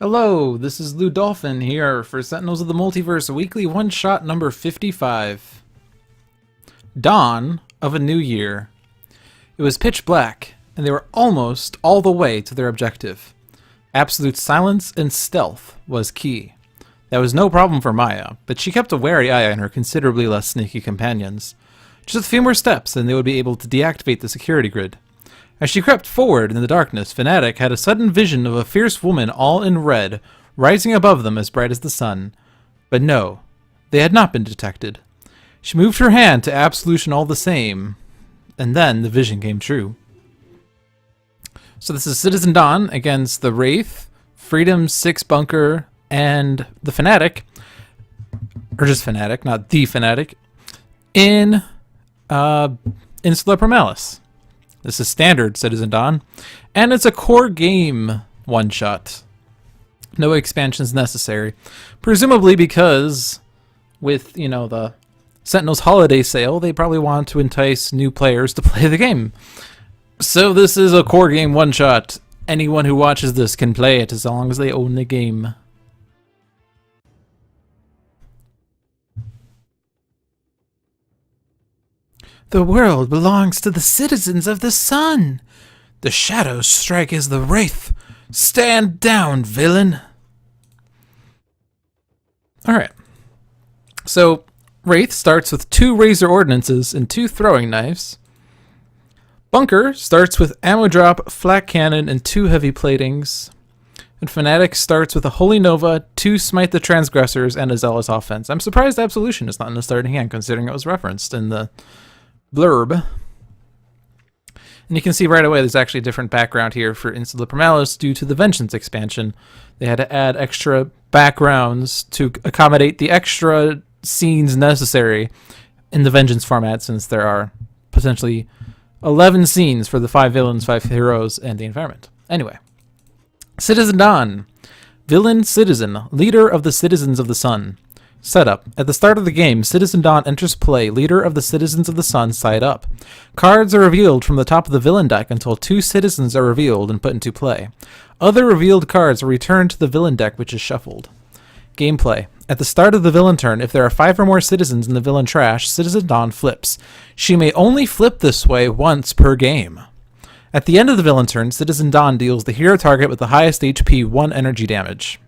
Hello, this is Lou Dolphin here for Sentinels of the Multiverse Weekly One-Shot number 55. Dawn of a New Year. It was pitch black, and they were almost all the way to their objective. Absolute silence and stealth was key. That was no problem for Maya, but she kept a wary eye on her considerably less sneaky companions. Just a few more steps and they would be able to deactivate the security grid. As she crept forward in the darkness, Fanatic had a sudden vision of a fierce woman all in red, rising above them as bright as the sun. But no, they had not been detected. She moved her hand to absolution all the same, and then the vision came true. So this is Citizen Dawn against the Wraith, Freedom 6 Bunker, and the Fanatic, or just Fanatic, not the Fanatic, in Insula Primalis. This is standard Citizen Dawn, and it's a core game one-shot. No expansions necessary. Presumably because with, the Sentinels holiday sale, they probably want to entice new players to play the game. So this is a core game one-shot. Anyone who watches this can play it as long as they own the game. The world belongs to the citizens of the sun. The shadows strike as the Wraith. Stand down, villain. Alright. So, Wraith starts with 2 razor ordnances and 2 throwing knives. Bunker starts with ammo drop, flak cannon, and 2 heavy platings. And Fanatic starts with a Holy Nova, 2 Smite the Transgressors, and a Zealous Offense. I'm surprised Absolution is not in the starting hand, considering it was referenced in the blurb. And you can see right away there's actually a different background here for Insula Primalis due to the Vengeance expansion. They had to add extra backgrounds to accommodate the extra scenes necessary in the Vengeance format, since there are potentially 11 scenes for the 5 villains, 5 heroes, and the environment. Anyway, Citizen Dawn. Villain Citizen, leader of the Citizens of the Sun. Setup. At the start of the game, Citizen Dawn enters play, leader of the Citizens of the Sun side up. Cards are revealed from the top of the villain deck until 2 citizens are revealed and put into play. Other revealed cards are returned to the villain deck, which is shuffled. Gameplay. At the start of the villain turn, if there are 5 or more citizens in the villain trash, Citizen Dawn flips. She may only flip this way once per game. At the end of the villain turn, Citizen Dawn deals the hero target with the highest HP 1 energy damage.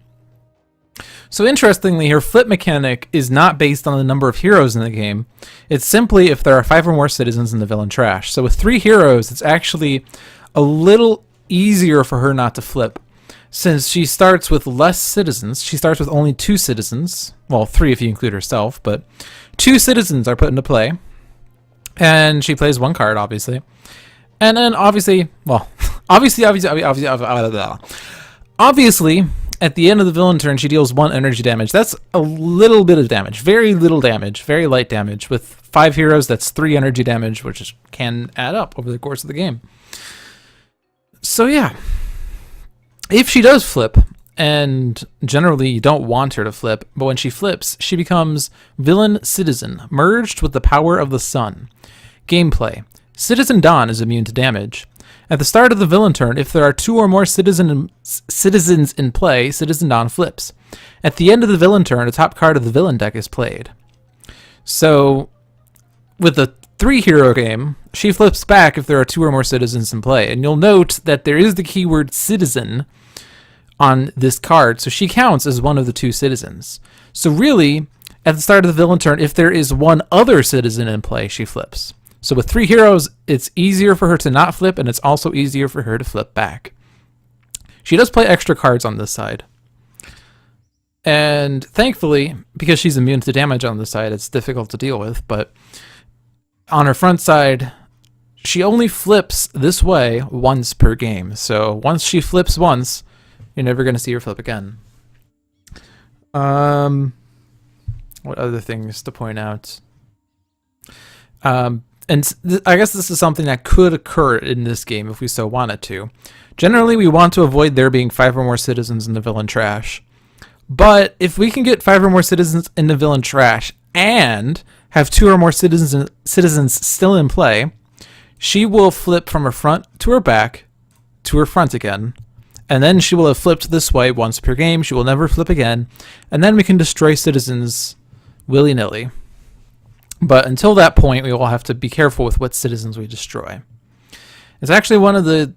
So interestingly, her flip mechanic is not based on the number of heroes in the game. It's simply if there are 5 or more citizens in the villain trash. So with 3 heroes, it's actually a little easier for her not to flip. Since she starts with less citizens, she starts with only 2 citizens. Well, 3 if you include herself, but 2 citizens are put into play. And she plays 1 card, obviously. And then obviously, at the end of the villain turn, she deals 1 energy damage. That's a little bit of damage. Very little damage. Very light damage. With 5 heroes, that's 3 energy damage, which can add up over the course of the game. So yeah. If she does flip, and generally you don't want her to flip, but when she flips, she becomes Villain Citizen, merged with the power of the sun. Gameplay. Citizen Dawn is immune to damage. At the start of the villain turn, if there are 2 or more citizens in play, Citizen Dawn flips. At the end of the villain turn, a top card of the villain deck is played. So, with the 3-hero game, she flips back if there are 2 or more citizens in play. And you'll note that there is the keyword citizen on this card, so she counts as one of the 2 citizens. So really, at the start of the villain turn, if there is 1 other citizen in play, she flips. So with 3 heroes, it's easier for her to not flip, and it's also easier for her to flip back. She does play extra cards on this side. And thankfully, because she's immune to damage on this side, it's difficult to deal with, but on her front side, she only flips this way once per game. So once she flips once, you're never going to see her flip again. What other things to point out? And I guess this is something that could occur in this game if we so wanted to. Generally, we want to avoid there being 5 or more citizens in the villain trash. But if we can get 5 or more citizens in the villain trash and have 2 or more citizens still in play, she will flip from her front to her back to her front again, And then she will have flipped this way once per game. She will never flip again. And then we can destroy citizens willy-nilly. But until that point, we will have to be careful with what citizens we destroy. It's actually one of the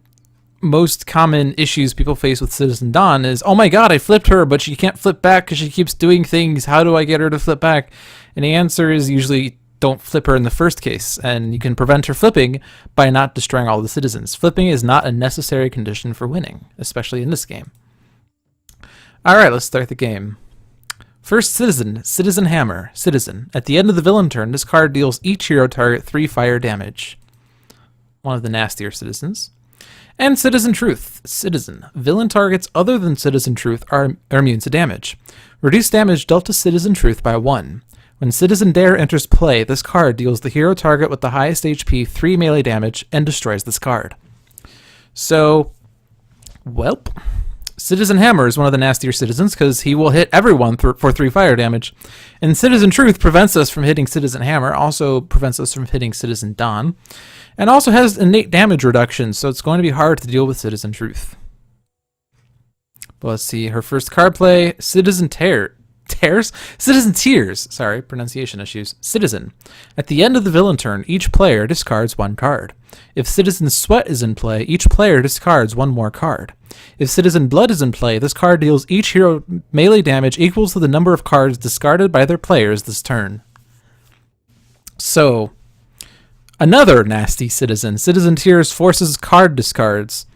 most common issues people face with Citizen Dawn is, oh my god, I flipped her, but she can't flip back because she keeps doing things. How do I get her to flip back? And the answer is usually don't flip her in the first case. And you can prevent her flipping by not destroying all the citizens. Flipping is not a necessary condition for winning, especially in this game. Alright, let's start the game. First citizen, Citizen Hammer. Citizen. At the end of the villain turn, this card deals each hero target 3 fire damage. One of the nastier citizens. And Citizen Truth. Citizen. Villain targets other than Citizen Truth are immune to damage. Reduce damage dealt to Citizen Truth by 1. When Citizen Dare enters play, this card deals the hero target with the highest HP 3 melee damage and destroys this card. So, welp. Citizen Hammer is one of the nastier citizens because he will hit everyone for 3 fire damage. And Citizen Truth prevents us from hitting Citizen Hammer, also prevents us from hitting Citizen Dawn, and also has innate damage reduction, so it's going to be hard to deal with Citizen Truth. But let's see, her first card play, Citizen Citizen Tears. Sorry, pronunciation issues. Citizen. At the end of the villain turn, each player discards 1 card. If Citizen Sweat is in play, each player discards 1 more card. If Citizen Blood is in play, this card deals each hero melee damage equals to the number of cards discarded by their players this turn. So, another nasty citizen. Citizen Tears forces card discards.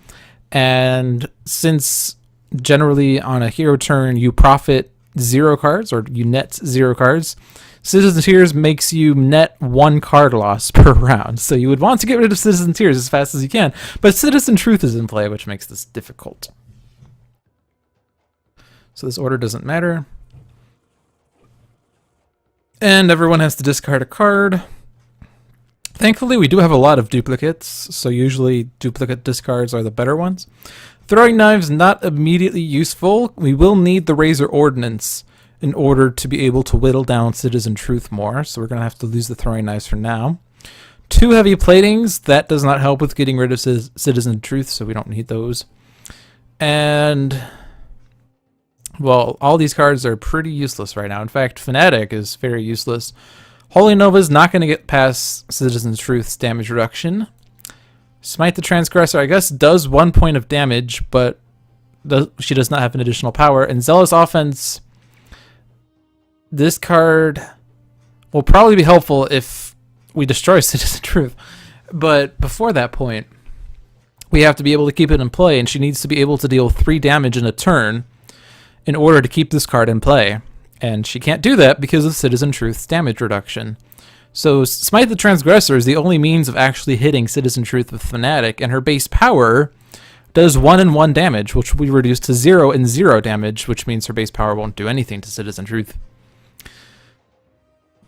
And since generally on a hero turn you profit 0 cards, or you net 0 cards, Citizen Tears makes you net 1 card loss per round. So you would want to get rid of Citizen Tears as fast as you can, but Citizen Truth is in play, which makes this difficult. So this order doesn't matter. And everyone has to discard a card. Thankfully, we do have a lot of duplicates, so usually duplicate discards are the better ones. Throwing knives, not immediately useful. We will need the Razor Ordnance in order to be able to whittle down Citizen Truth more, so we're going to have to lose the throwing knives for now. 2 heavy platings, that does not help with getting rid of Citizen Truth, so we don't need those. And, well, all these cards are pretty useless right now. In fact, Fanatic is very useless. Holy Nova is not going to get past Citizen Truth's damage reduction. Smite the Transgressor, I guess, does 1 point of damage, but she does not have an additional power. And Zealous Offense, this card will probably be helpful if we destroy Citizen Truth. But before that point, we have to be able to keep it in play, and she needs to be able to deal 3 damage in a turn in order to keep this card in play. And she can't do that because of Citizen Truth's damage reduction. So Smite the Transgressor is the only means of actually hitting Citizen Truth with Fanatic, and her base power does 1 and 1 damage, which will be reduced to 0 and 0 damage, which means her base power won't do anything to Citizen Truth.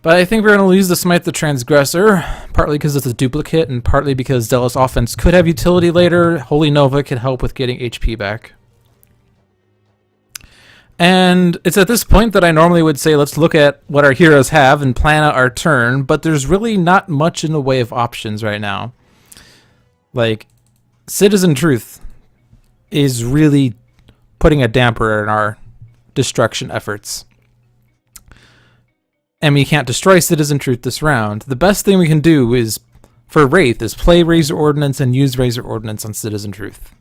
But I think we're going to lose the Smite the Transgressor, partly because it's a duplicate, and partly because Zealous Offense could have utility later. Holy Nova could help with getting HP back. And it's at this point that I normally would say let's look at what our heroes have and plan out our turn, but there's really not much in the way of options right now. Like, Citizen Truth is really putting a damper in our destruction efforts. And we can't destroy Citizen Truth this round. The best thing we can do is, for Wraith, is play Razor Ordnance and use Razor Ordnance on Citizen Truth.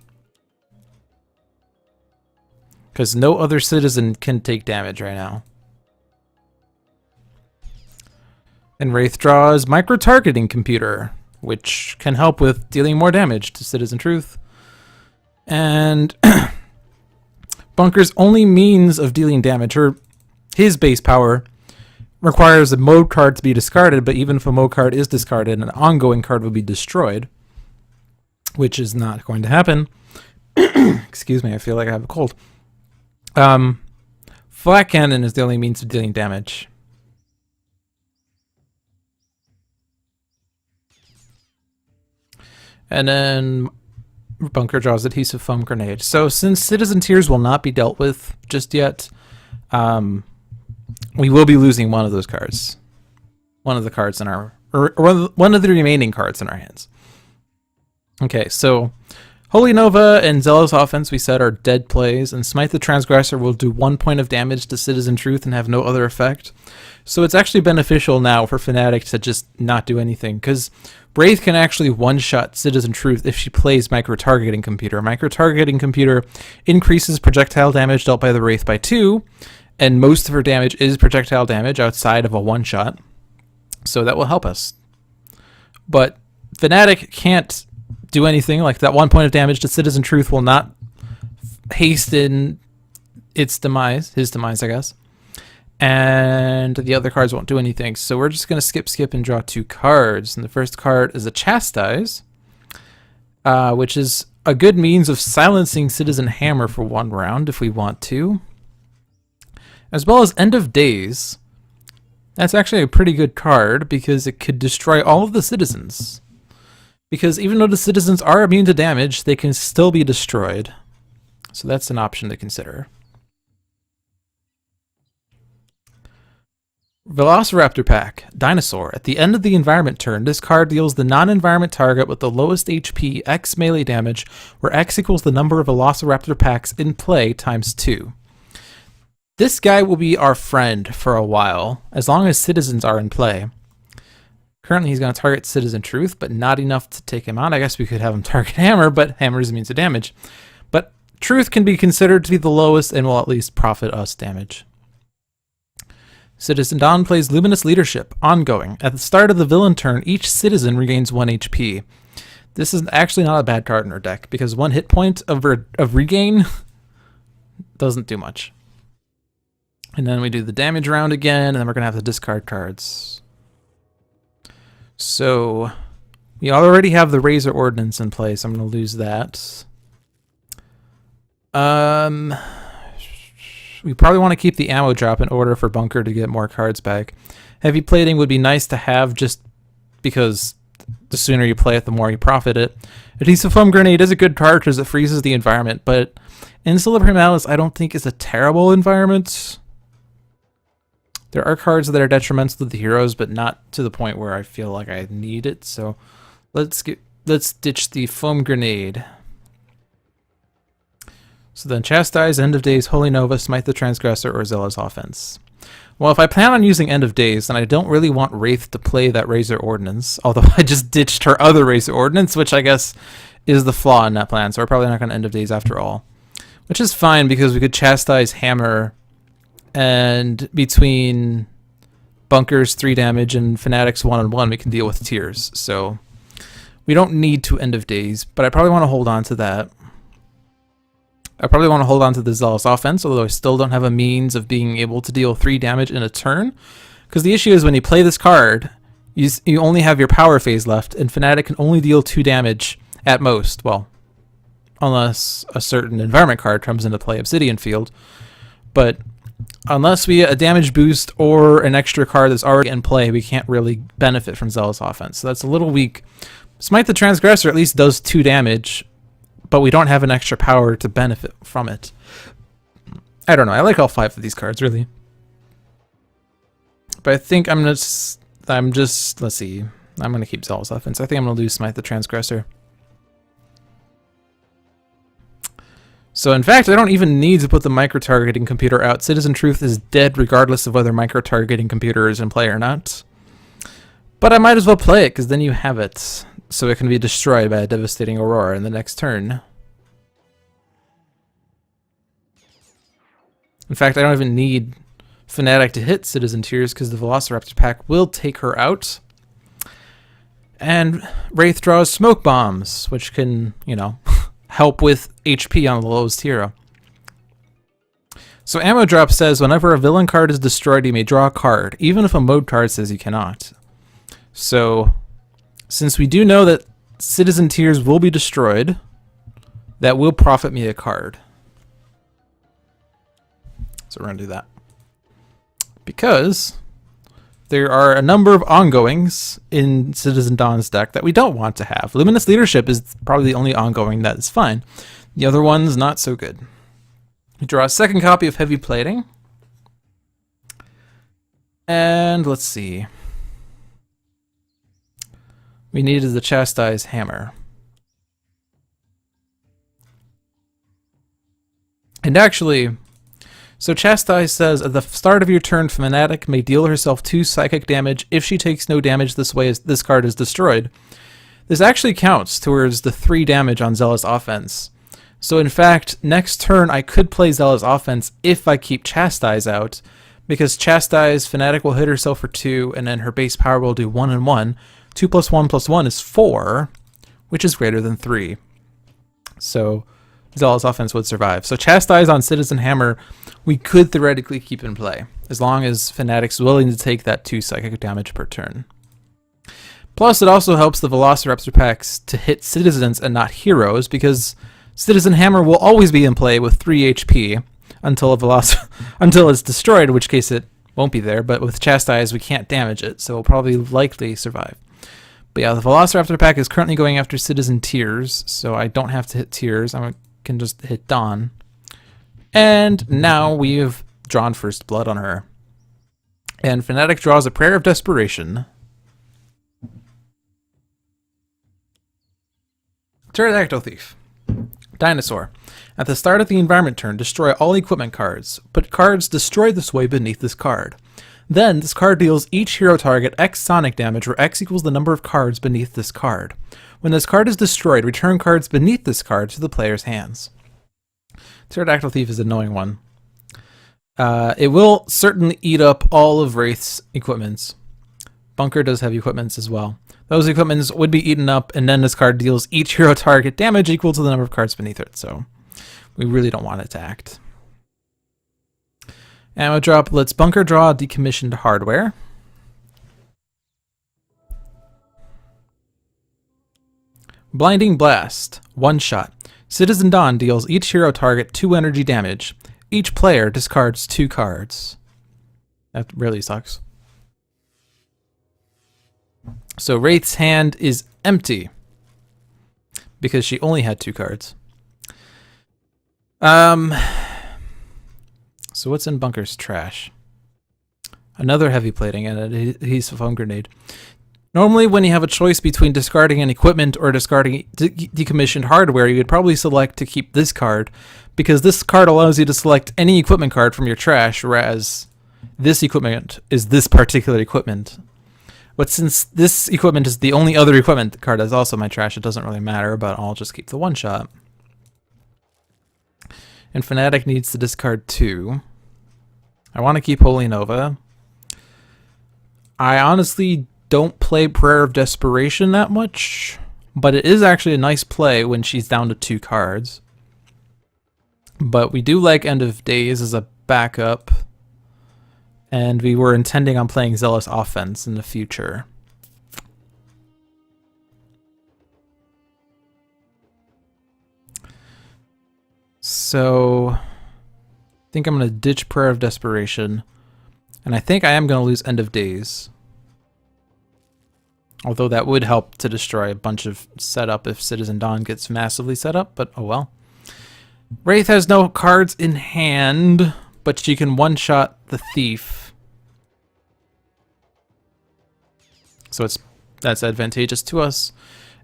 Because no other citizen can take damage right now. And Wraith draws Micro-Targeting Computer, which can help with dealing more damage to Citizen Truth. And Bunker's only means of dealing damage, his base power, requires a mode card to be discarded, but even if a mode card is discarded, an ongoing card will be destroyed, which is not going to happen. Excuse me, I feel like I have a cold. Flat Cannon is the only means of dealing damage. And then Bunker draws Adhesive Foam Grenade. So since Citizen Tears will not be dealt with just yet, we will be losing one of those cards. One of the cards in our... or one of the remaining cards in our hands. Okay, so Holy Nova and Zealous Offense, we said, are dead plays, and Smite the Transgressor will do 1 point of damage to Citizen Truth and have no other effect. So it's actually beneficial now for Fanatic to just not do anything, because Wraith can actually one-shot Citizen Truth if she plays Micro-Targeting Computer. Micro-Targeting Computer increases projectile damage dealt by the Wraith by 2, and most of her damage is projectile damage outside of a one-shot, so that will help us. But Fanatic can't do anything. Like, that 1 point of damage to Citizen Truth will not hasten its demise, his demise, I guess. And the other cards won't do anything. So we're just going to skip, and draw 2 cards. And the first card is a Chastise, which is a good means of silencing Citizen Hammer for 1 round if we want to. As well as End of Days. That's actually a pretty good card because it could destroy all of the citizens. Because even though the citizens are immune to damage, they can still be destroyed. So that's an option to consider. Velociraptor Pack, Dinosaur. At the end of the environment turn, this card deals the non-environment target with the lowest HP X melee damage, where X equals the number of Velociraptor packs in play times 2. This guy will be our friend for a while, as long as citizens are in play. Currently, he's going to target Citizen Truth, but not enough to take him out. I guess we could have him target Hammer, but Hammer is immune to damage. But Truth can be considered to be the lowest and will at least profit us damage. Citizen Dawn plays Luminous Leadership, ongoing. At the start of the villain turn, each citizen regains 1 HP. This is actually not a bad card in our deck, because 1 hit point of regain doesn't do much. And then we do the damage round again, and then we're going to have to discard cards. So, we already have the Razor Ordnance in place. I'm going to lose that. We probably want to keep the ammo drop in order for Bunker to get more cards back. Heavy Plating would be nice to have just because the sooner you play it, the more you profit it. Adhesive Foam Grenade is a good card because it freezes the environment, but Insula Primalis I don't think is a terrible environment. There are cards that are detrimental to the heroes, but not to the point where I feel like I need it. So let's ditch the Foam Grenade. So then Chastise, End of Days, Holy Nova, Smite the Transgressor, or Zealous Offense. Well, if I plan on using End of Days, then I don't really want Wraith to play that Razor Ordnance, although I just ditched her other Razor Ordnance, which I guess is the flaw in that plan, so we're probably not going to End of Days after all. Which is fine, because we could Chastise Hammer, and between Bunker's 3 damage and Fanatic's 1-on-1, we can deal with Tears. So we don't need to End of Days, but I probably want to hold on to that. I probably want to hold on to the Zealous Offense, although I still don't have a means of being able to deal 3 damage in a turn. Because the issue is when you play this card, you only have your power phase left, and Fanatic can only deal 2 damage at most. Well, unless a certain environment card comes into play, Obsidian Field. But unless we get a damage boost or an extra card that's already in play, we can't really benefit from Zealous Offense. So that's a little weak. Smite the Transgressor at least does 2 damage, but we don't have an extra power to benefit from it. I don't know. I like all 5 of these cards, really. But I think let's see. I'm going to keep Zealous Offense. I think I'm going to lose Smite the Transgressor. So in fact, I don't even need to put the Micro-Targeting Computer out. Citizen Truth is dead regardless of whether Micro-Targeting Computer is in play or not. But I might as well play it, because then you have it. So it can be destroyed by a devastating Aurora in the next turn. In fact, I don't even need Fanatic to hit Citizen Tears, because the Velociraptor pack will take her out. And Wraith draws Smoke Bombs, which can, help with HP on the lowest hero. So Ammo Drop says, whenever a villain card is destroyed, you may draw a card, even if a mode card says you cannot. So, since we do know that Citizen Tears will be destroyed, that will profit me a card. So we're going to do that. Because there are a number of ongoings in Citizen Dawn's deck that we don't want to have. Luminous Leadership is probably the only ongoing that is fine. The other one's not so good. We draw a second copy of Heavy Plating. And let's see. We needed the Chastise Hammer. And actually, so Chastise says, at the start of your turn, Fanatic may deal herself 2 psychic damage if she takes no damage this way as this card is destroyed. This actually counts towards the 3 damage on Zealous Offense. So in fact, next turn I could play Zealous Offense if I keep Chastise out, because Chastise, Fanatic will hit herself for 2, and then her base power will do 1 and 1. 2 plus 1 plus 1 is 4, which is greater than 3. So Zealous Offense would survive. So Chastise on Citizen Hammer, we could theoretically keep in play, as long as Fanatic's willing to take that 2 psychic damage per turn. Plus, it also helps the Velociraptor packs to hit citizens and not heroes, because Citizen Hammer will always be in play with 3 HP until until it's destroyed, in which case it won't be there. But with Chastise, we can't damage it, so it'll probably likely survive. But yeah, the Velociraptor pack is currently going after Citizen Tears, so I don't have to hit Tears. I can just hit Dawn. And now we have drawn First Blood on her. And Fanatic draws a Prayer of Desperation. Pterodactyl Thief. Dinosaur. At the start of the environment turn, destroy all equipment cards. Put cards destroyed this way beneath this card. Then, this card deals each hero target X sonic damage, where X equals the number of cards beneath this card. When this card is destroyed, return cards beneath this card to the player's hands. Pterodactyl Thief is an annoying one. It will certainly eat up all of Wraith's equipments. Bunker does have equipments as well. Those equipments would be eaten up, and then this card deals each hero target damage equal to the number of cards beneath it, so we really don't want it to act. Ammo drop lets Bunker draw decommissioned hardware. Blinding Blast. 1 shot. Citizen Dawn deals each hero target 2 energy damage. Each player discards 2 cards. That really sucks. So Wraith's hand is empty because she only had 2 cards. So what's in Bunker's trash? Another heavy plating and an adhesive foam grenade. Normally, when you have a choice between discarding an equipment or discarding decommissioned hardware, you would probably select to keep this card, because this card allows you to select any equipment card from your trash, whereas this equipment is this particular equipment. But since this equipment is the only other equipment card that's also my trash, it doesn't really matter, but I'll just keep the 1 shot. And Fanatic needs to discard 2. I want to keep Holy Nova. I honestly don't play Prayer of Desperation that much, but it is actually a nice play when she's down to 2 cards. But we do like End of Days as a backup, and we were intending on playing Zealous Offense in the future. So I think I'm going to ditch Prayer of Desperation, and I think I am going to lose End of Days. Although that would help to destroy a bunch of setup if Citizen Dawn gets massively set up, but oh well. Wraith has no cards in hand, but she can one-shot the Thief. So that's advantageous to us.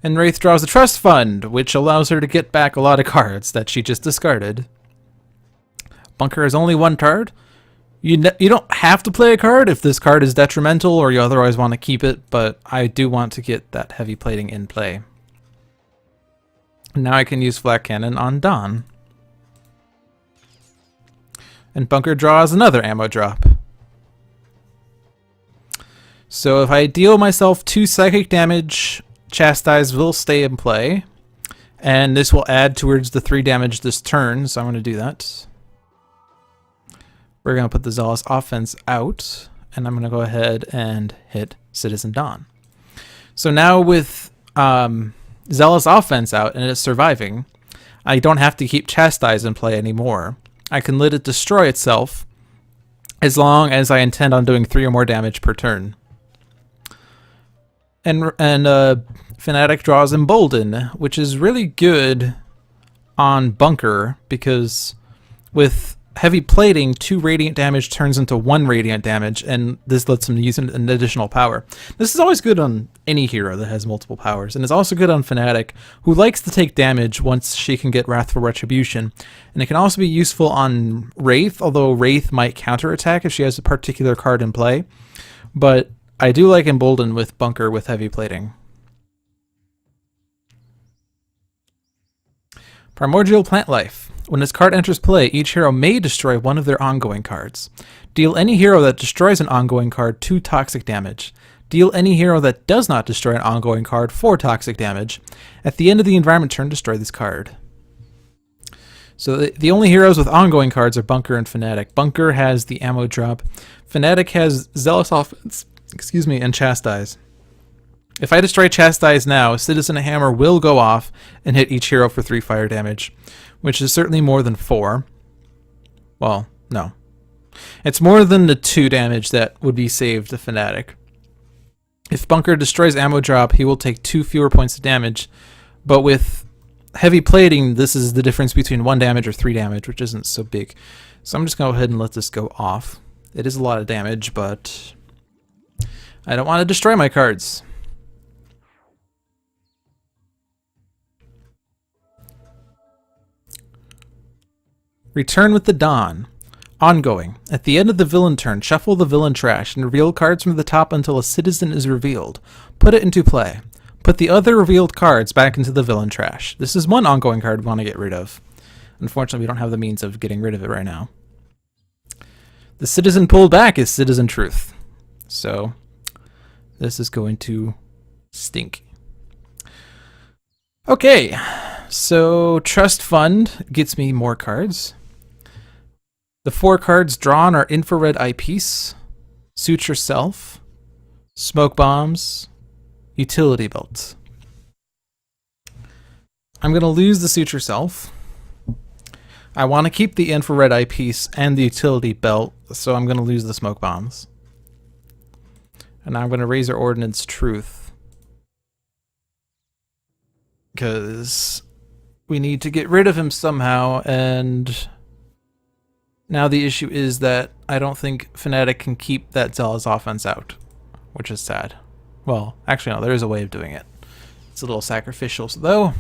And Wraith draws a Trust Fund, which allows her to get back a lot of cards that she just discarded. Bunker has only 1 card. You don't have to play a card if this card is detrimental or you otherwise want to keep it, but I do want to get that heavy plating in play. Now I can use Flak Cannon on Dawn. And Bunker draws another ammo drop. So if I deal myself 2 psychic damage, Chastise will stay in play. And this will add towards the 3 damage this turn, so I'm going to do that. We're going to put the Zealous Offense out, and I'm going to go ahead and hit Citizen Dawn. So now with Zealous Offense out and it's surviving, I don't have to keep Chastise in play anymore. I can let it destroy itself as long as I intend on doing 3 or more damage per turn. And Fanatic draws Embolden, which is really good on Bunker, because with heavy plating, 2 radiant damage turns into 1 radiant damage, and this lets him use an additional power. This is always good on any hero that has multiple powers, and it's also good on Fanatic, who likes to take damage once she can get Wrathful Retribution. And it can also be useful on Wraith, although Wraith might counterattack if she has a particular card in play. But I do like Embolden with Bunker with heavy plating. Primordial Plant Life. When this card enters play, each hero may destroy one of their ongoing cards. Deal any hero that destroys an ongoing card 2 toxic damage. Deal any hero that does not destroy an ongoing card 4 toxic damage. At the end of the environment turn, destroy this card. So the only heroes with ongoing cards are Bunker and Fanatic. Bunker has the ammo drop. Fanatic has Zealous Offense, and Chastise. If I destroy Chastise now, Citizen Hammer will go off and hit each hero for 3 fire damage, which is certainly more than 4. Well, no. It's more than the 2 damage that would be saved to Fanatic. If Bunker destroys ammo drop, he will take 2 fewer points of damage, but with heavy plating, this is the difference between 1 damage or 3 damage, which isn't so big. So I'm just going to go ahead and let this go off. It is a lot of damage, but I don't want to destroy my cards. Return with the Dawn. Ongoing. At the end of the villain turn, shuffle the villain trash and reveal cards from the top until a citizen is revealed. Put it into play. Put the other revealed cards back into the villain trash. This is one ongoing card we want to get rid of. Unfortunately, we don't have the means of getting rid of it right now. The citizen pulled back is Citizen Truth. So, this is going to stink. Okay, so Trust Fund gets me more cards. The 4 cards drawn are Infrared Eyepiece, Suture Self, Smoke Bombs, Utility Belt. I'm going to lose the Suture Self. I want to keep the Infrared Eyepiece and the Utility Belt, so I'm going to lose the Smoke Bombs. And I'm going to Razor Ordnance Truth. Because we need to get rid of him somehow, and now the issue is that I don't think Fanatic can keep that Zealous Offense out, which is sad. Well, actually no, there is a way of doing it. It's a little sacrificial, though.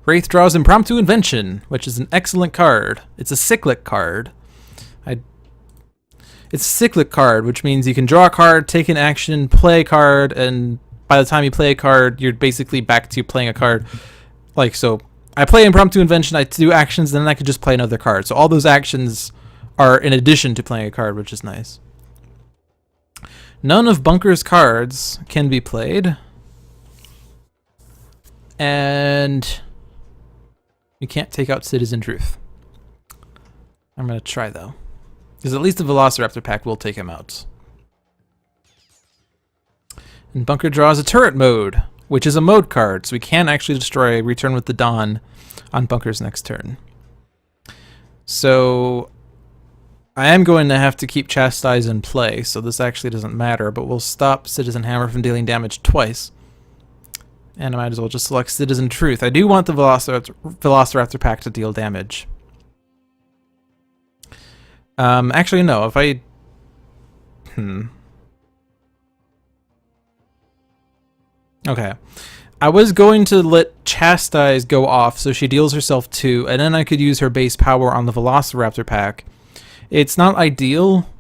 Wraith draws Impromptu Invention, which is an excellent card. It's a cyclic card. It's a cyclic card, which means you can draw a card, take an action, play a card, and by the time you play a card, you're basically back to playing a card. Like, so I play Impromptu Invention, I do actions, then I could just play another card. So all those actions are in addition to playing a card, which is nice. None of Bunker's cards can be played. And you can't take out Citizen Truth. I'm going to try, though. Because at least the Velociraptor pack will take him out. And Bunker draws a Turret Mode, which is a mode card, so we can actually destroy Return with the Dawn on Bunker's next turn. So I am going to have to keep Chastise in play, so this actually doesn't matter, but we'll stop Citizen Hammer from dealing damage twice. And I might as well just select Citizen Truth. I do want the Velociraptor pack to deal damage. Actually, no, if I... Okay. I was going to let Chastise go off so she deals herself 2, and then I could use her base power on the Velociraptor pack. It's not ideal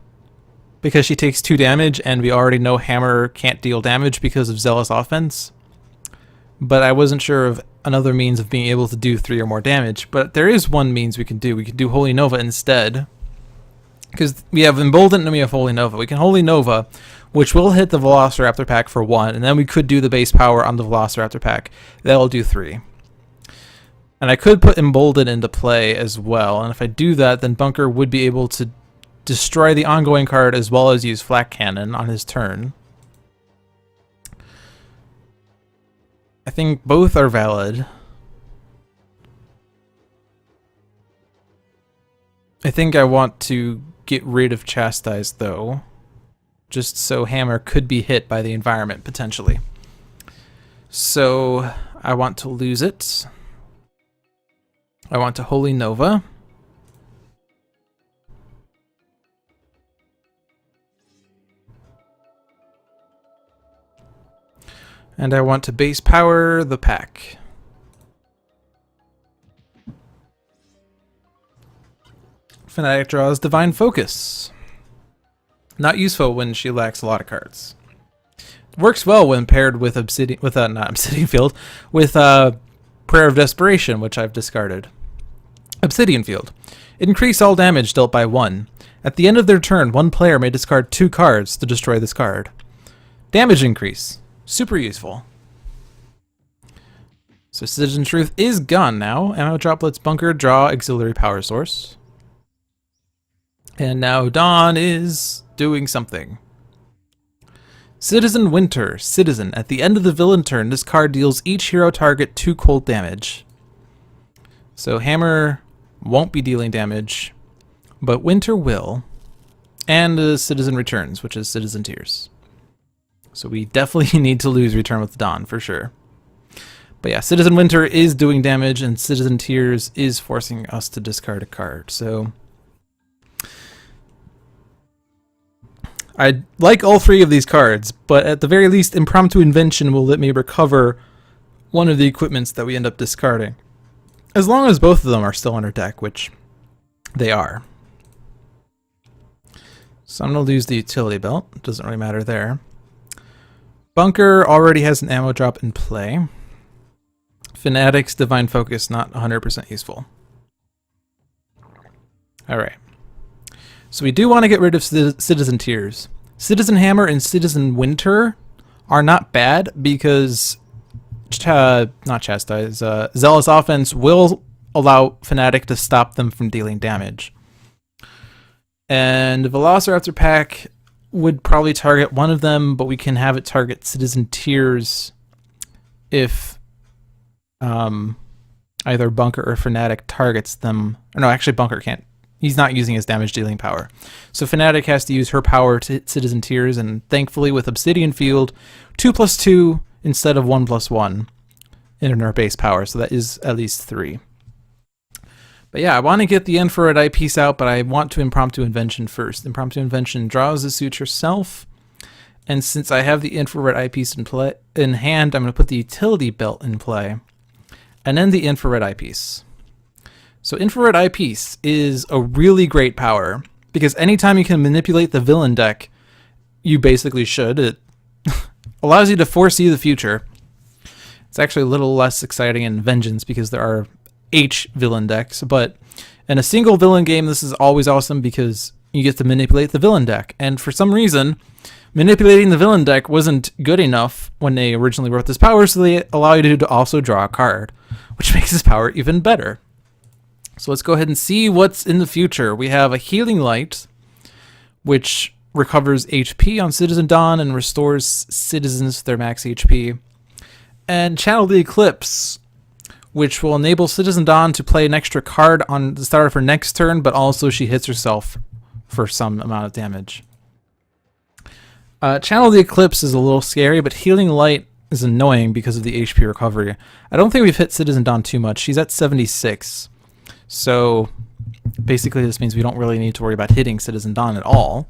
because she takes 2 damage, and we already know Hammer can't deal damage because of Zealous Offense. But I wasn't sure of another means of being able to do 3 or more damage. But there is one means we can do. We can do Holy Nova instead. Because we have Emboldened and we have Holy Nova. We can Holy Nova, which will hit the Velociraptor pack for 1, and then we could do the base power on the Velociraptor pack. That'll do 3. And I could put Emboldened into play as well, and if I do that, then Bunker would be able to destroy the ongoing card as well as use Flak Cannon on his turn. I think both are valid. I think I want to get rid of Chastise, though, just so Hammer could be hit by the environment, potentially. So I want to lose it. I want to Holy Nova. And I want to base power the pack. Fanatic draws Divine Focus. Not useful when she lacks a lot of cards. Works well when paired with Obsidian, not Obsidian Field, with Prayer of Desperation, which I've discarded. Obsidian Field. Increase all damage dealt by 1. At the end of their turn, one player may discard 2 cards to destroy this card. Damage increase. Super useful. So Citizen Truth is gone now. Ammo drop lets Bunker draw auxiliary power source. And now Dawn is doing something. Citizen Winter. Citizen. At the end of the villain turn, this card deals each hero target 2 cold damage. So Hammer won't be dealing damage, but Winter will. And Citizen returns, which is Citizen Tears. So we definitely need to lose Return with Dawn, for sure. But yeah, Citizen Winter is doing damage, and Citizen Tears is forcing us to discard a card. So I like all 3 of these cards, but at the very least, Impromptu Invention will let me recover one of the equipments that we end up discarding. As long as both of them are still on our deck, which they are. So I'm going to lose the utility belt. It doesn't really matter there. Bunker already has an ammo drop in play. Fanatic's Divine Focus, not 100% useful. Alright. So we do want to get rid of Citizen Tears. Citizen Hammer and Citizen Winter are not bad because not Chastise, Zealous Offense will allow Fanatic to stop them from dealing damage. And Velociraptor Pack would probably target one of them, but we can have it target Citizen Tears if either Bunker or Fanatic targets them. Or no, actually Bunker can't. He's not using his damage dealing power. So Fanatic has to use her power to hit Citizen Tears, and thankfully with Obsidian Field, 2+2 instead of 1+1 in her base power, so that is at least 3. But yeah, I want to get the Infrared Eyepiece out, but I want to Impromptu Invention first. Impromptu Invention draws the suit herself, and since I have the Infrared Eyepiece in hand, I'm going to put the Utility Belt in play, and then the Infrared Eyepiece. So Infrared Eyepiece is a really great power, because anytime you can manipulate the villain deck, you basically should. It allows you to foresee the future. It's actually a little less exciting in Vengeance because there are H villain decks, but in a single villain game, this is always awesome because you get to manipulate the villain deck. And for some reason, manipulating the villain deck wasn't good enough when they originally wrote this power, so they allow you to also draw a card, which makes this power even better. So let's go ahead and see what's in the future. We have a Healing Light, which recovers HP on Citizen Dawn and restores citizens to their max HP. And Channel the Eclipse, which will enable Citizen Dawn to play an extra card on the start of her next turn, but also she hits herself for some amount of damage. Channel the Eclipse is a little scary, but Healing Light is annoying because of the HP recovery. I don't think we've hit Citizen Dawn too much. She's at 76. So basically this means we don't really need to worry about hitting Citizen Dawn at all.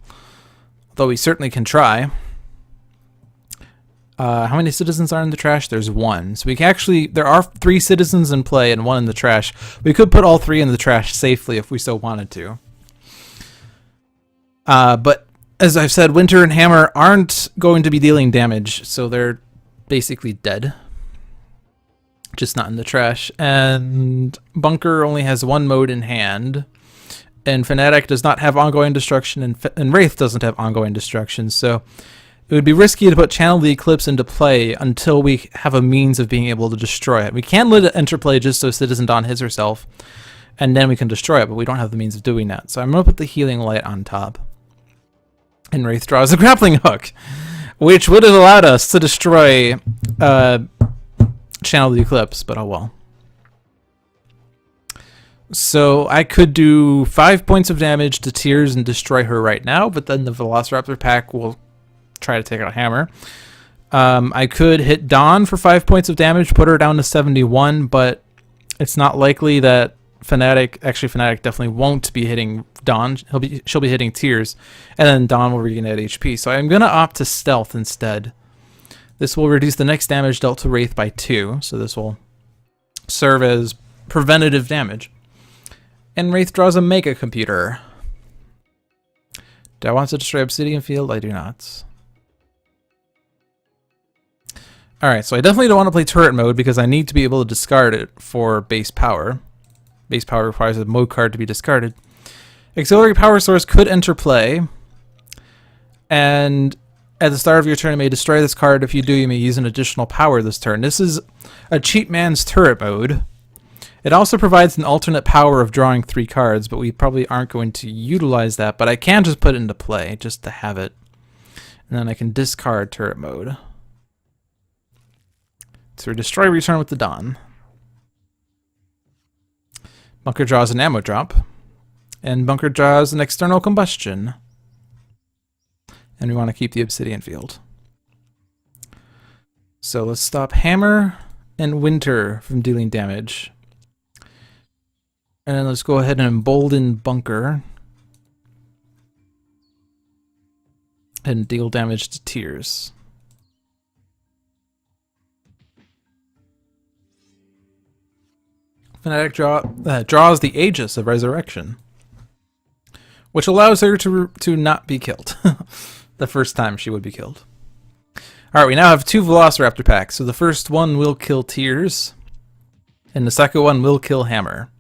Though we certainly can try. How many citizens are in the trash? There's 1. So we can actually, there are 3 citizens in play and 1 in the trash. We could put all 3 in the trash safely if we so wanted to. But as I've said, Winter and Hammer aren't going to be dealing damage, so they're basically dead. Just not in the trash. And Bunker only has 1 mode in hand. And Fanatic does not have ongoing destruction, and Wraith doesn't have ongoing destruction, so it would be risky to put Channel the Eclipse into play until we have a means of being able to destroy it. We can let it enter play just so Citizen Dawn hits herself, and then we can destroy it, but we don't have the means of doing that. So I'm going to put the Healing Light on top. And Wraith draws a Grappling Hook, which would have allowed us to destroy Channel the Eclipse, but oh well. So I could do 5 points of damage to Tears and destroy her right now, but then the Velociraptor Pack will try to take out Hammer. I could hit Dawn for 5 points of damage, put her down to 71, but it's not likely that Fanatic definitely won't be hitting Dawn. She'll be hitting Tears, and then Dawn will regain that HP. So I'm gonna opt to stealth instead. This will reduce the next damage dealt to Wraith by 2, so this will serve as preventative damage. And Wraith draws a Mega Computer. Do I want to destroy Obsidian Field? I do not. Alright, so I definitely don't want to play turret mode because I need to be able to discard it for base power. Base power requires a mode card to be discarded. Auxiliary Power Source could enter play, and at the start of your turn you may destroy this card. If you do, you may use an additional power this turn. This is a cheap man's turret mode. It also provides an alternate power of drawing 3 cards, but we probably aren't going to utilize that, but I can just put it into play just to have it. And then I can discard turret mode. So destroy, return with the Dawn. Bunker draws an ammo drop. And Bunker draws an external combustion. And we want to keep the Obsidian Field. So let's stop Hammer and Winter from dealing damage. And then let's go ahead and embolden Bunker. And deal damage to Tears. Fanatic draws the Aegis of Resurrection, which allows her to not be killed the first time she would be killed. Alright, we now have 2 Velociraptor packs. So the first one will kill Tears, and the second one will kill Hammer.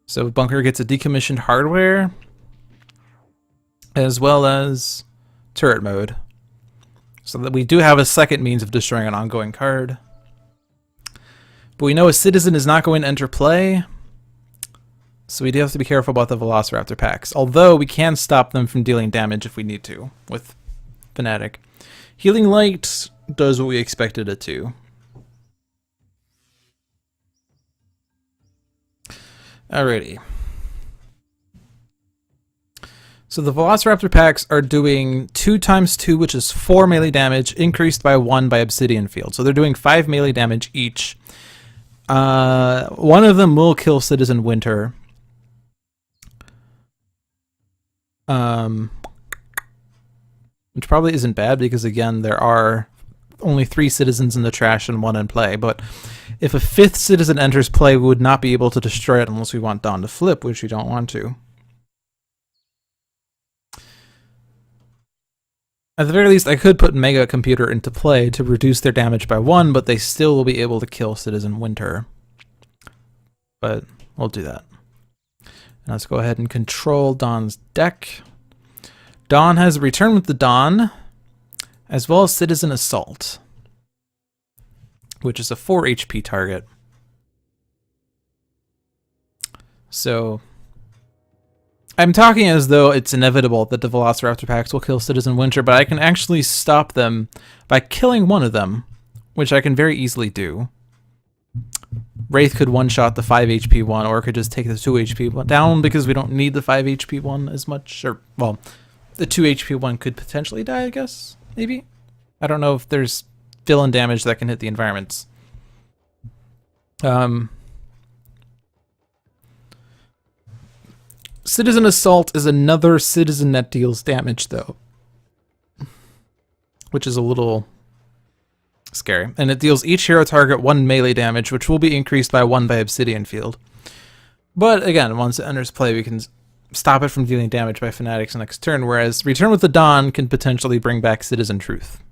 So Bunker gets a decommissioned hardware, as well as turret mode. So that we do have a second means of destroying an ongoing card. But we know a Citizen is not going to enter play, so we do have to be careful about the Velociraptor packs. Although we can stop them from dealing damage if we need to with Fanatic. Healing Light does what we expected it to. Alrighty. So the Velociraptor packs are doing 2 times 2, which is 4 melee damage, increased by 1 by Obsidian Field. So they're doing 5 melee damage each. One of them will kill Citizen Winter. Which probably isn't bad because, again, there are only 3 citizens in the trash and 1 in play. But if a 5th citizen enters play, we would not be able to destroy it unless we want Dawn to flip, which we don't want to. At the very least, I could put Mega Computer into play to reduce their damage by 1, but they still will be able to kill Citizen Winter. But we'll do that. And let's go ahead and control Dawn's deck. Dawn has a Return with the Dawn, as well as Citizen Assault, which is a 4 HP target. So I'm talking as though it's inevitable that the Velociraptor packs will kill Citizen Winter, but I can actually stop them by killing one of them, which I can very easily do. Wraith could one-shot the 5 HP one, or could just take the 2 HP one down because we don't need the 5 HP one as much. Or, well, the 2 HP one could potentially die, I guess, maybe? I don't know if there's villain damage that can hit the environments. Citizen Assault is another citizen that deals damage, though, which is a little scary. And it deals each hero target 1 melee damage, which will be increased by 1 by Obsidian Field. But again, once it enters play, we can stop it from dealing damage by Fanatics next turn, whereas Return with the Dawn can potentially bring back Citizen Truth,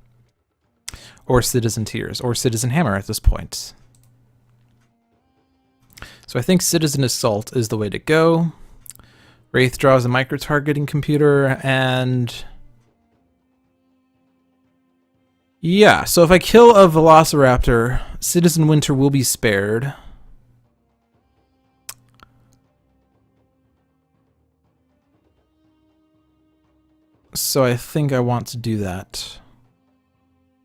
or Citizen Tears, or Citizen Hammer at this point. So I think Citizen Assault is the way to go. Wraith draws a micro-targeting computer, and yeah, so if I kill a Velociraptor, Citizen Winter will be spared. So I think I want to do that.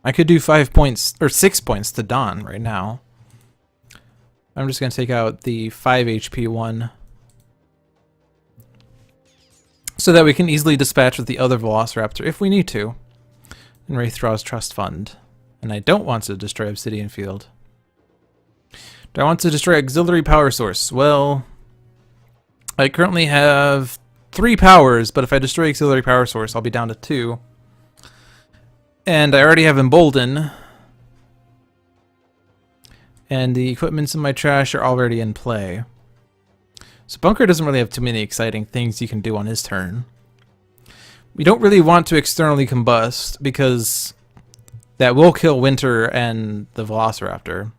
I could do 5 points, or 6 points to Dawn right now. I'm just going to take out the 5 HP one, so that we can easily dispatch with the other Velociraptor if we need to. And Wraith draws Trust Fund. And I don't want to destroy Obsidian Field. Do I want to destroy Auxiliary Power Source? Well, I currently have 3 powers, but if I destroy Auxiliary Power Source, I'll be down to 2. And I already have Embolden. And the equipments in my trash are already in play. So Bunker doesn't really have too many exciting things he can do on his turn. We don't really want to externally combust because that will kill Winter and the Velociraptor.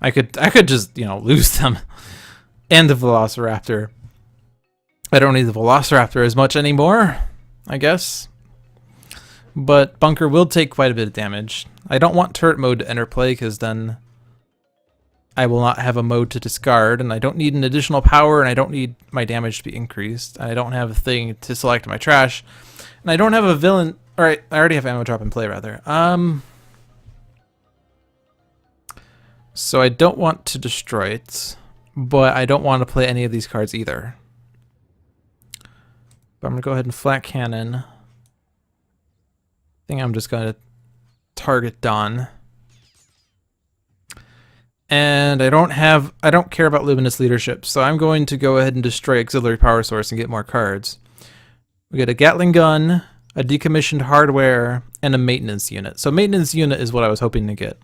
I could just, you know, lose them and the Velociraptor. I don't need the Velociraptor as much anymore, I guess. But Bunker will take quite a bit of damage. I don't want turret mode to enter play because then I will not have a mode to discard, and I don't need an additional power, and I don't need my damage to be increased. I don't have a thing to select my trash, and I don't have a villain. All right, I already have ammo drop in play, rather. So I don't want to destroy it, but I don't want to play any of these cards either. But I'm gonna go ahead and flat cannon. I think I'm just gonna target Dawn. And I don't care about Luminous Leadership, so I'm going to go ahead and destroy Auxiliary Power Source and get more cards. We get a Gatling Gun, a Decommissioned Hardware, and a Maintenance Unit. So Maintenance Unit is what I was hoping to get.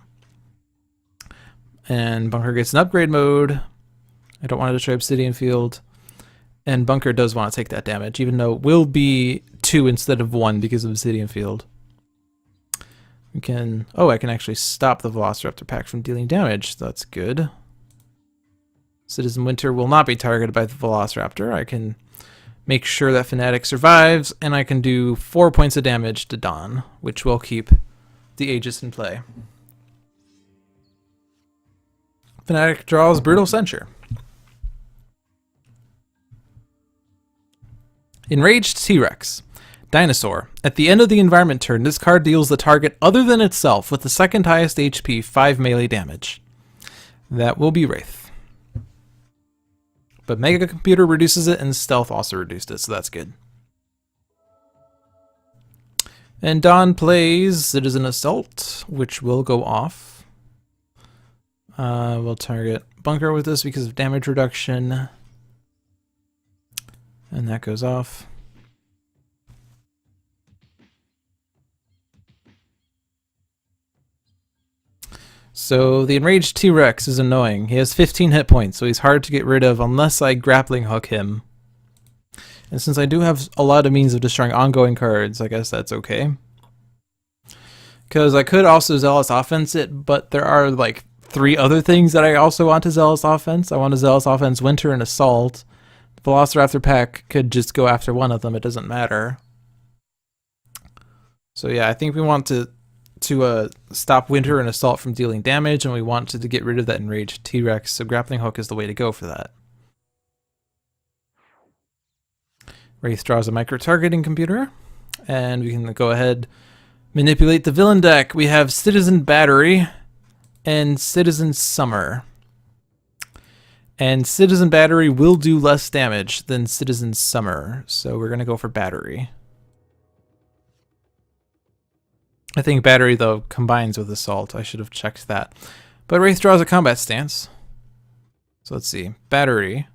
And Bunker gets an upgrade mode. I don't want to destroy Obsidian Field. And Bunker does want to take that damage, even though it will be 2 instead of 1 because of Obsidian Field. We can... Oh, I can actually stop the Velociraptor pack from dealing damage. That's good. Citizen Winter will not be targeted by the Velociraptor. I can make sure that Fanatic survives, and I can do 4 points of damage to Dawn, which will keep the Aegis in play. Fanatic draws Brutal Censure. Enraged T-Rex. Dinosaur. At the end of the environment turn, this card deals the target other than itself with the second highest HP 5 melee damage. That will be Wraith. But Mega Computer reduces it and Stealth also reduced it, so that's good. And Dawn plays Citizen Assault, which will go off. We'll target Bunker with this because of damage reduction. And that goes off. So the Enraged T-Rex is annoying. He has 15 hit points, so he's hard to get rid of unless I grappling hook him. And since I do have a lot of means of destroying ongoing cards, I guess that's okay. Because I could also Zealous Offense it, but there are like 3 other things that I also want to Zealous Offense. I want to Zealous Offense Winter and Assault. The Velociraptor pack could just go after one of them, it doesn't matter. So yeah, I think we want to stop Winter and Assault from dealing damage, and we want to get rid of that Enraged T-Rex, so Grappling Hook is the way to go for that. Wraith draws a micro-targeting computer, and we can go ahead manipulate the villain deck. We have Citizen Battery and Citizen Summer. And Citizen Battery will do less damage than Citizen Summer, so we're going to go for Battery. I think Battery, though, combines with Assault. I should have checked that. But Wraith draws a combat stance. So let's see. Battery.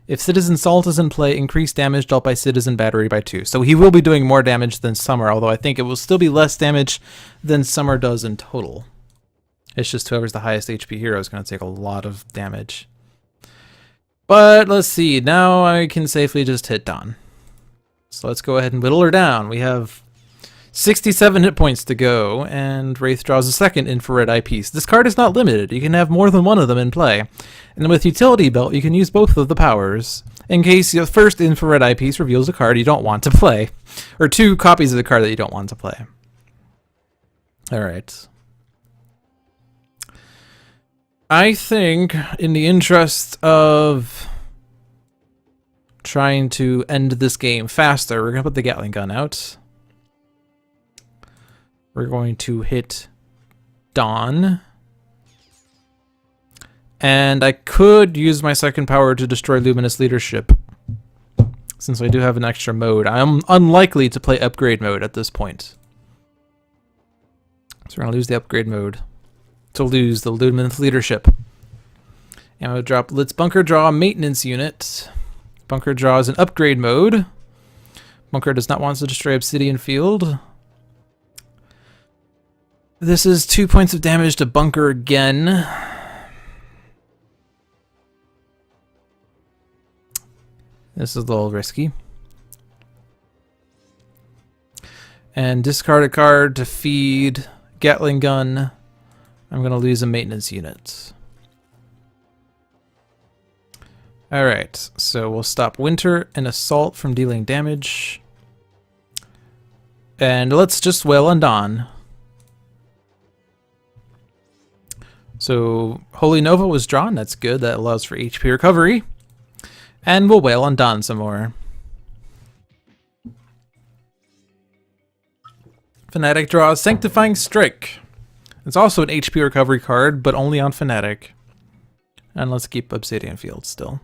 If Citizen Assault is in play, increase damage dealt by Citizen Battery by 2. So he will be doing more damage than Summer, although I think it will still be less damage than Summer does in total. It's just whoever's the highest HP hero is going to take a lot of damage. But let's see. Now I can safely just hit Dawn. So let's go ahead and whittle her down. We have 67 hit points to go, and Wraith draws a second infrared eyepiece. This card is not limited. You can have more than one of them in play. And with Utility Belt, you can use both of the powers, in case your first infrared eyepiece reveals a card you don't want to play, or 2 copies of the card that you don't want to play. Alright. I think, in the interest of trying to end this game faster, we're going to put the Gatling gun out. We're going to hit Dawn. And I could use my second power to destroy Luminous Leadership, since I do have an extra mode. I'm unlikely to play upgrade mode at this point. So we're going to lose the upgrade mode to lose the Luminous Leadership. And we'll drop, let's Bunker draw a maintenance unit. Bunker draws an upgrade mode. Bunker does not want to destroy Obsidian Field. This is 2 points of damage to Bunker again. This is a little risky. And discard a card to feed Gatling Gun. I'm going to lose a maintenance unit. Alright, so we'll stop Winter and Assault from dealing damage. And let's just wail on Dawn. So Holy Nova was drawn, that's good, that allows for HP recovery. And we'll wail on Dawn some more. Fanatic draws Sanctifying Strike. It's also an HP recovery card, but only on Fanatic. And let's keep Obsidian Field still.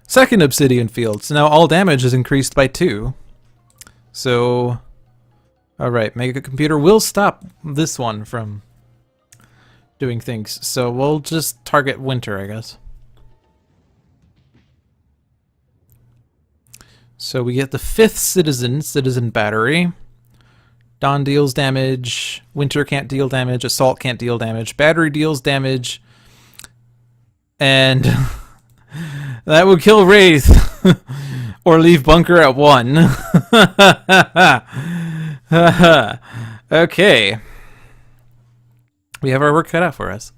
Second Obsidian Field. So now all damage is increased by 2. So, alright, Mega Computer will stop this one from doing things. So we'll just target Winter, I guess. So we get the 5th Citizen, Citizen Battery. Dawn deals damage, Winter can't deal damage, Assault can't deal damage, Battery deals damage, and that would kill Wraith, or leave Bunker at 1. Okay. We have our work cut out for us.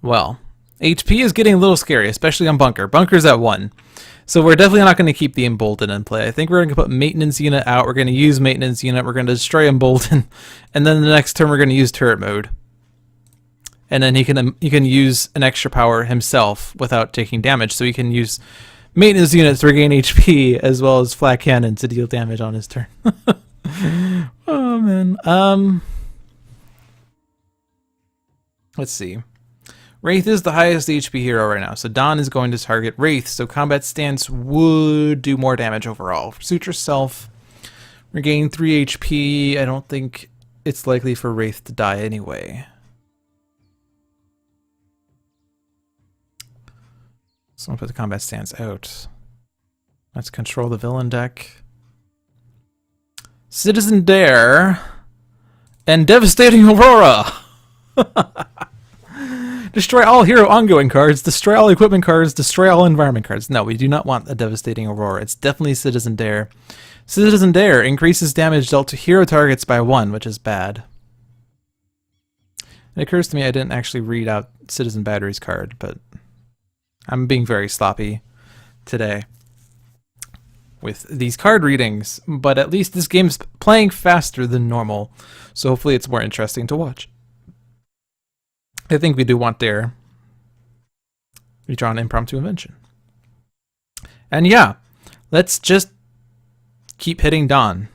Well, HP is getting a little scary, especially on Bunker. Bunker's at 1. So we're definitely not going to keep the Embolden in play. I think we're going to put Maintenance Unit out. We're going to use Maintenance Unit. We're going to destroy Embolden. And then the next turn we're going to use Turret Mode. And then he can use an extra power himself without taking damage. So he can use Maintenance Units to regain HP as well as Flat Cannon to deal damage on his turn. Oh, man. Let's see. Wraith is the highest HP hero right now, so Dawn is going to target Wraith, so Combat Stance would do more damage overall. Suit yourself, regain 3 HP. I don't think it's likely for Wraith to die anyway. So I'm going to put the Combat Stance out. Let's control the villain deck. Citizen Dare and Devastating Aurora! Destroy all hero ongoing cards, destroy all equipment cards, destroy all environment cards. No, we do not want a Devastating Aurora. It's definitely Citizen Dare. Citizen Dare increases damage dealt to hero targets by 1, which is bad. It occurs to me I didn't actually read out Citizen Battery's card, but I'm being very sloppy today with these card readings. But at least this game's playing faster than normal, so hopefully it's more interesting to watch. I think we do want Dare. We draw an impromptu invention. And yeah, let's just keep hitting Dawn.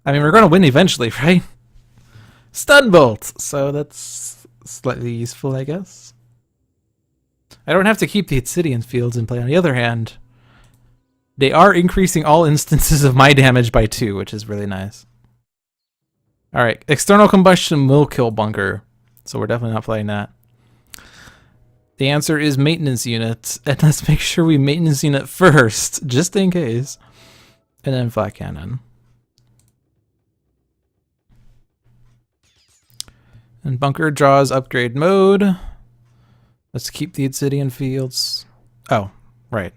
I mean, we're going to win eventually, right? Stun Bolt! So that's slightly useful, I guess. I don't have to keep the Obsidian Fields in play. On the other hand, they are increasing all instances of my damage by 2, which is really nice. Alright, External Combustion will kill Bunker, so we're definitely not playing that. The answer is Maintenance Unit, and let's make sure we Maintenance Unit first, just in case. And then Flat Cannon. And Bunker draws Upgrade Mode. Let's keep the Obsidian Fields. Oh, right.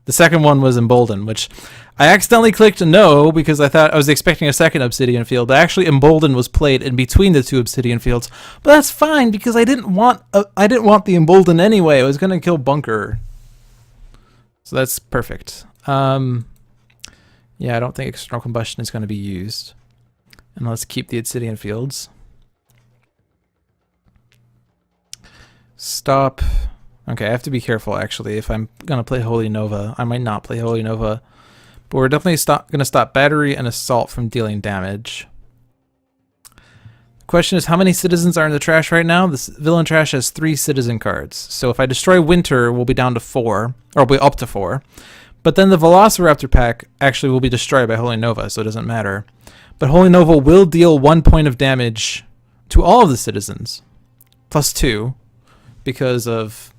The second one was Embolden, which I accidentally clicked no because I thought I was expecting a second Obsidian Field. But actually, Embolden was played in between the 2 Obsidian Fields. But that's fine because I didn't want the Embolden anyway. I was going to kill Bunker. So that's perfect. Yeah, I don't think External Combustion is going to be used. And let's keep the Obsidian Fields. Stop. Okay, I have to be careful, actually. If I'm going to play Holy Nova, I might not play Holy Nova. But we're definitely going to stop Battery and Assault from dealing damage. The question is, how many citizens are in the trash right now? This villain trash has 3 citizen cards. So if I destroy Winter, we'll be down to 4. Or we'll be up to 4. But then the Velociraptor pack actually will be destroyed by Holy Nova, so it doesn't matter. But Holy Nova will deal 1 point of damage to all of the citizens. +2 because of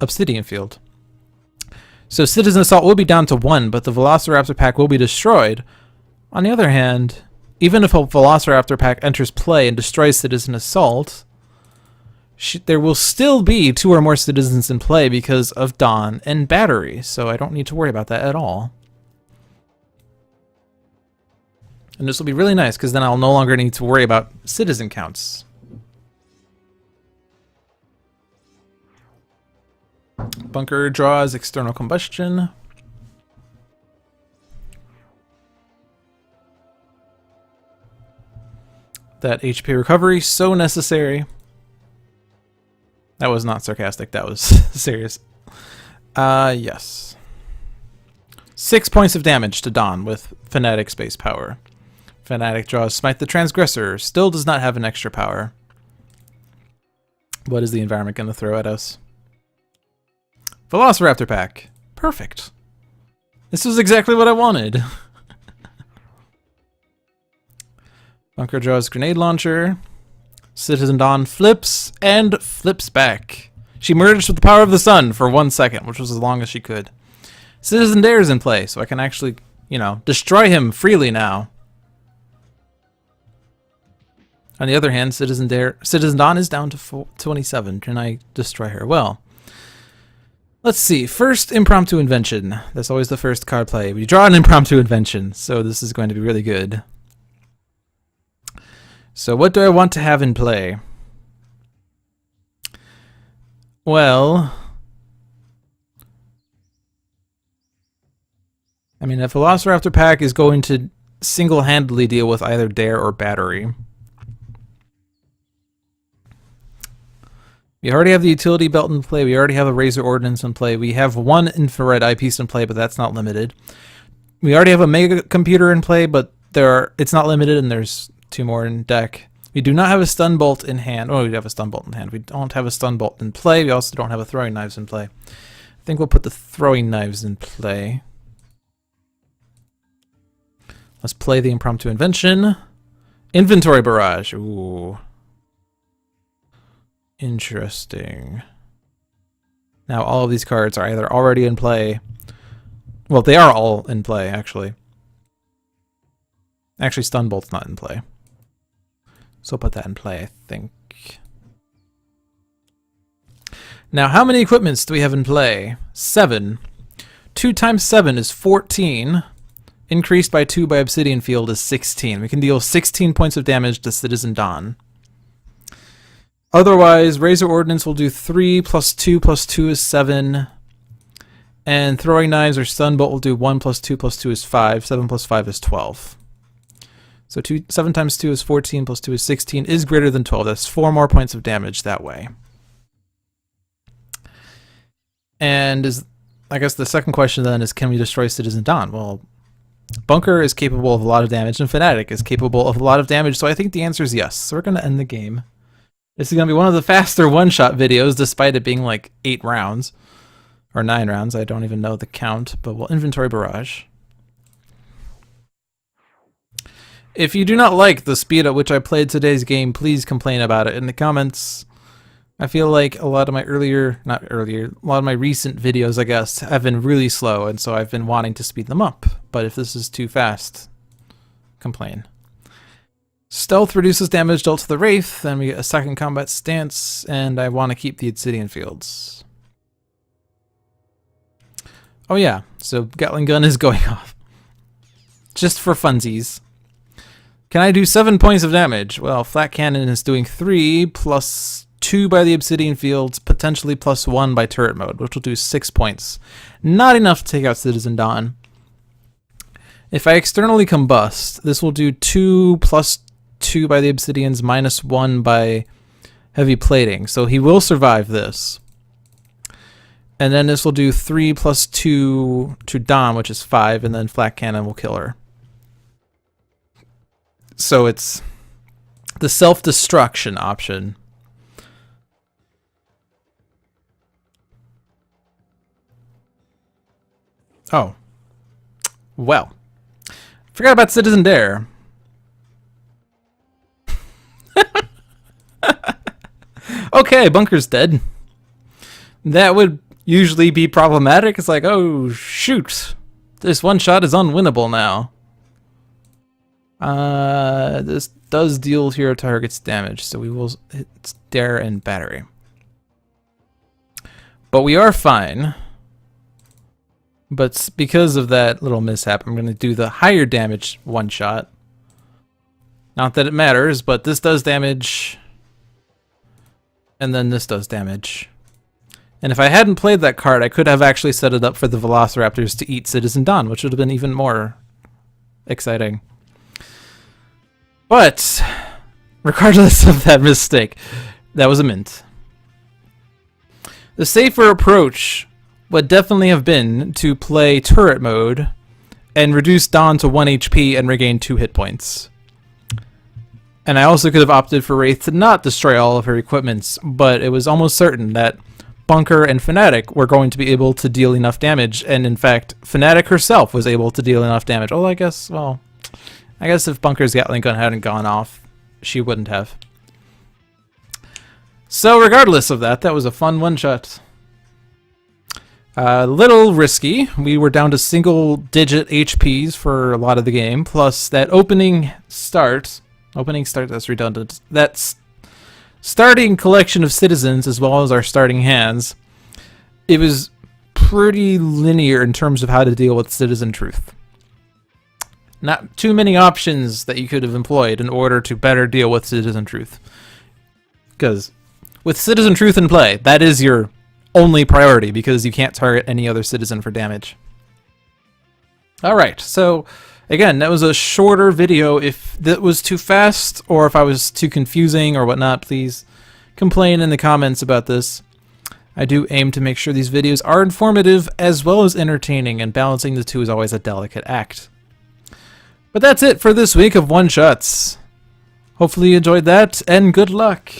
Obsidian Field. So Citizen Assault will be down to 1, but the Velociraptor pack will be destroyed. On the other hand, even if a Velociraptor pack enters play and destroys Citizen Assault, there will still be 2 or more citizens in play because of Dawn and Battery, so I don't need to worry about that at all. And this will be really nice, because then I'll no longer need to worry about citizen counts. Bunker draws external combustion. That HP recovery, so necessary. That was not sarcastic, that was serious. Yes. 6 points of damage to Dawn with Fanatic Space Power. Fanatic draws Smite the Transgressor, still does not have an extra power. What is the environment going to throw at us? Velociraptor pack. Perfect. This was exactly what I wanted. Bunker draws Grenade Launcher. Citizen Dawn flips and flips back. She merged with the power of the sun for 1 second, which was as long as she could. Citizen Dare is in play, so I can actually, you know, destroy him freely now. On the other hand, Citizen Dawn is down to 27. Can I destroy her? Well, let's see. First, Impromptu Invention. That's always the first card play. We draw an Impromptu Invention, so this is going to be really good. So what do I want to have in play? Well, I mean, a Velociraptor pack is going to single-handedly deal with either Dare or Battery. We already have the Utility Belt in play. We already have a Razor Ordnance in play. We have 1 Infrared Eyepiece in play, but that's not limited. We already have a Mega Computer in play, but it's not limited, and there's 2 more in deck. We do not have a Stun Bolt in hand. Oh, we have a Stun Bolt in hand. We don't have a Stun Bolt in play. We also don't have a Throwing Knives in play. I think we'll put the Throwing Knives in play. Let's play the Impromptu Invention. Inventory Barrage. Ooh. Interesting. Now all of these cards are either already in play. Well, they are all in play, actually. Actually, Stun Bolt's not in play. So I'll put that in play, I think. Now, how many equipments do we have in play? 7. 2 times 7 is 14. Increased by 2 by Obsidian Field is 16. We can deal 16 points of damage to Citizen Dawn. Otherwise, Razor Ordnance will do 3 plus 2 plus 2 is 7. And Throwing Knives or Stun Bolt will do 1 plus 2 plus 2 is 5. 7 plus 5 is 12. So 7 times 2 is 14, plus 2 is 16, is greater than 12. That's 4 more points of damage that way. And I guess the second question then is, can we destroy Citizen Dawn? Well, Bunker is capable of a lot of damage, and Fanatic is capable of a lot of damage, so I think the answer is yes. So we're going to end the game. This is going to be one of the faster one-shot videos, despite it being like 8 rounds. Or 9 rounds, I don't even know the count, but we'll Inventory Barrage. If you do not like the speed at which I played today's game, please complain about it in the comments. I feel like a lot of my a lot of my recent videos, I guess, have been really slow, and so I've been wanting to speed them up. But if this is too fast, complain. Stealth reduces damage dealt to the Wraith, then we get a second combat stance, and I want to keep the Obsidian Fields. Oh yeah, so Gatling Gun is going off. Just for funsies. Can I do 7 points of damage? Well, Flat Cannon is doing 3 plus 2 by the Obsidian Fields, potentially plus 1 by Turret Mode, which will do 6 points. Not enough to take out Citizen Dawn. If I externally combust, this will do 2 plus 2 by the Obsidians, minus 1 by Heavy Plating. So he will survive this. And then this will do 3 plus 2 to Dawn, which is 5, and then Flat Cannon will kill her. So it's the self-destruction option. Oh. Well. Forgot about Citizen Dare. Okay, Bunker's dead. That would usually be problematic. It's like, oh, shoot. This one shot is unwinnable now. This does deal hero targets damage, so we will hit Dare and Battery. But we are fine. But because of that little mishap, I'm going to do the higher damage one shot. Not that it matters, but this does damage. And then this does damage. And if I hadn't played that card, I could have actually set it up for the Velociraptors to eat Citizen Dawn, which would have been even more exciting. But, regardless of that mistake, that was a mint. The safer approach would definitely have been to play turret mode and reduce Dawn to 1 HP and regain 2 hit points. And I also could have opted for Wraith to not destroy all of her equipments, but it was almost certain that Bunker and Fanatic were going to be able to deal enough damage, and in fact, Fanatic herself was able to deal enough damage. Oh, I guess if Bunker's Gatling gun hadn't gone off, she wouldn't have. So regardless of that, that was a fun one-shot. Little risky. We were down to single-digit HPs for a lot of the game, plus that opening start, that's redundant, that's starting collection of citizens as well as our starting hands, it was pretty linear in terms of how to deal with Citizen Truth. Not too many options that you could have employed in order to better deal with Citizen Truth. Because with Citizen Truth in play, that is your only priority because you can't target any other citizen for damage. Alright, so again, that was a shorter video. If that was too fast or if I was too confusing or whatnot, please complain in the comments about this. I do aim to make sure these videos are informative as well as entertaining, and balancing the two is always a delicate act. But that's it for this week of one-shots. Hopefully you enjoyed that, and good luck.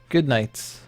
Good night.